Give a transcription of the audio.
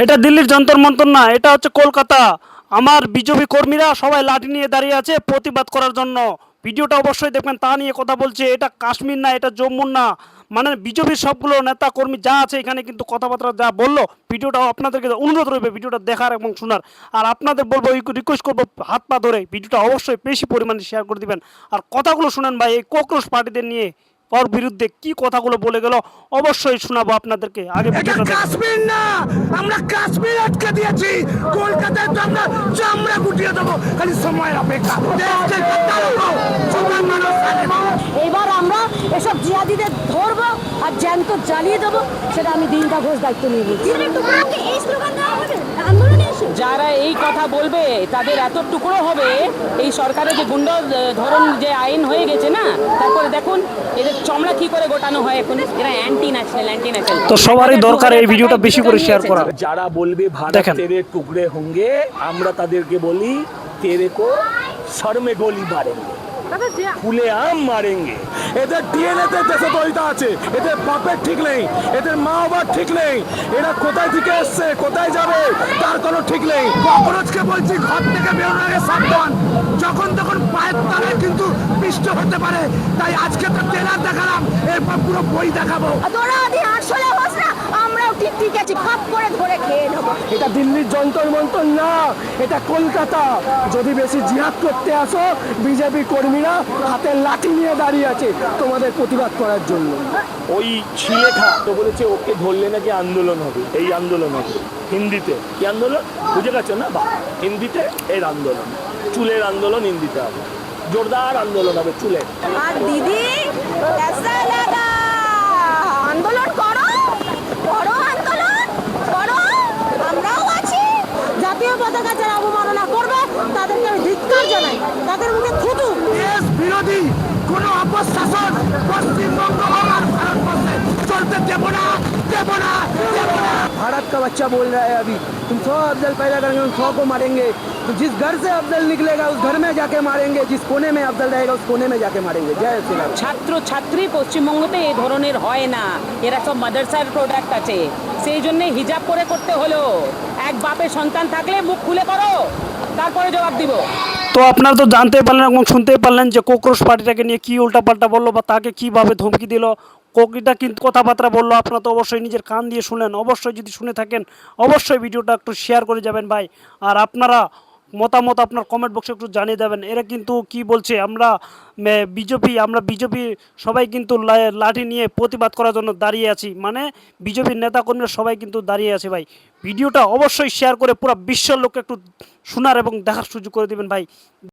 এটা দিল্লির যন্তর মন্তর না, এটা হচ্ছে কলকাতা। আমার বিজেপি কর্মীরা সবাই লাঠি নিয়ে দাঁড়িয়ে আছে প্রতিবাদ করার জন্য। ভিডিওটা অবশ্যই দেখবেন, তা নিয়ে কথা বলছে। এটা কাশ্মীর না, এটা জম্মু না। মানে বিজেপির সবগুলো নেতা কর্মী যা আছে এখানে কিন্তু কথাবার্তা যা বললো, ভিডিওটা আপনাদেরকে অনুরোধ রইবে ভিডিওটা দেখার এবং শোনার। আর আপনাদের বলবো, রিকোয়েস্ট করবো, হাত পা ধরে ভিডিওটা অবশ্যই বেশি পরিমাণে শেয়ার করে দিবেন। আর কথাগুলো শুনেন ভাই, এই ককরোচ পার্টিদের নিয়ে ওর বিরুদ্ধে কি কথাগুলো বলে গেল অবশ্যই শোনাবো আপনাদেরকে। আগে এটা ভিডিওটা দেখুন। কাশ্মীর না, আমরা কাশ্মীর আটকে দিয়েছি। কলকাতায় তো আমরা চামড়া গুটিয়ে দেবো, খালি সময়ের অপেক্ষা। দেশকে চালাবো, সবার মানুষ চালাবো। এবার আমরা এসব জিহাদিদের ধরবো আর জ্যান্ত জ্বালিয়ে দেবো, সেটা আমি দিনটা ঘোষ দায়িত্ব নিয়ে বলছি। এই স্লোগান দেওয়া হবে আন্দোলনে এসে। যারা এই কথা বলবে তাদের এত টুকরো হবে। এই সরকারের যে গুন্ড ধরন যে আইন হয়ে গেছে না, তারপরে দেখুন এদের চমড়া কি করে গোটানো হয়। এখন এরা অ্যান্টি ন্যাশনাল। তো সবারই দরকার এই ভিডিওটা বেশি করে শেয়ার করা। যারা বলবে ভারত দেখেন। তেরে টুকরে হোঙ্গে, আমরা তাদেরকে বলি তেরে কো সর মে গোলি মারেঙ্গে, ফুলে আম মারেঙ্গে। এদের ডিএনএ তে দেশদ্রোহিতা আছে, এদের বাপের ঠিক নেই, এদের মা বাবার ঠিক নেই। এরা কোথায় থেকে এসছে, কোথায় যাবে তার কোনো ঠিক নেই। ককরোচকে বলছি ঘর থেকে বেরোনোর আগে সাবধান, যখন তখন পায়ের তলায় কিন্তু পিষ্ট হতে পারে। তাই আজকে তো ট্রেলার দেখালাম, এরপর পুরো বই দেখাবো। তোরা আদি আসলে হোস না, আমরাও ঠিক ঠিক আছি, খাপ করে ধরে খেয়ে নেবো। এটা দিল্লির যন্তর মন্তর না, এটা কলকাতা। যদি বেশি জিহাদ করতে আসো, বিজেপি কর্মীরা হাতে লাঠি নিয়ে দাঁড়িয়ে আছে তোমাদের প্রতিবাদ করার জন্য। ওই ছিলেখা তো বলেছে ওকে ধরলে নাকি আন্দোলন হবে, এই আন্দোলন হবে হিন্দিতে। কি আন্দোলন বুঝে গেছো না? বা হিন্দিতে এর আন্দোলন, চুলের আন্দোলন হিন্দিতে হবে, জোরদার আন্দোলন হবে চুলের। আর দিদি কেসা লাগা? আন্দোলন করো, করো আন্দোলন করো, আমরাও আছি। জাতীয় পতাকা যারা অবমাননা করবে তাদেরকে আমি ধিক্কার জানাই, তাদের মুখে থুতু। দেশ বিরোধী কোন অপশাসন পশ্চিমবঙ্গ और ভারতবর্ষে চলতে দেব না, দেব না, দেব না। भारत का बच्चा बोल रहा है अभी तुम 100 अफजल पैदा करेंगे, हम 100 को मारेंगे। तो जिस घर से अफजल निकलेगा उस घर में जाके मारेंगे, जिस कोने में अफजल रहेगा उस कोने में जाके मारेंगे। जय श्री राम। ছাত্র ছাত্রী পশ্চিমবঙ্গতে এই ধরনের হয় না, এরা সব মাদ্রাসার প্রোডাক্ট আছে। সেই জন্য হিজাব করে করতে হলো। এক বাপের সন্তান থাকলে মুখ খুলে করো, তারপরে জবাব দিব। তো আপনারা তো জানতে পারলেন এবং শুনতে পারলেন যে ককরোচ পার্টিটাকে নিয়ে কি উল্টাপাল্টা বললো বা তাকে কিভাবে ধমকি দিল, কোকিটা কিন্তু কথাবার্তা বললো। আপনারা তো অবশ্যই নিজের কান দিয়ে শুনেন। অবশ্যই যদি শুনে থাকেন অবশ্যই ভিডিওটা একটু শেয়ার করে যাবেন ভাই। আর আপনারা মতামত আপনার কমেন্ট বক্সে একটু জানিয়ে দেবেন। এরা কিন্তু কি বলছে, আমরা বিজেপি সবাই কিন্তু লাঠি নিয়ে প্রতিবাদ করার জন্য দাঁড়িয়ে আছি। মানে বিজেপির নেতাকর্মীরা সবাই কিন্তু দাঁড়িয়ে আছে ভাই। ভিডিওটা অবশ্যই শেয়ার করে পুরো বিশ্বের লোককে একটু শোনার এবং দেখার সুযোগ করে দিবেন ভাই।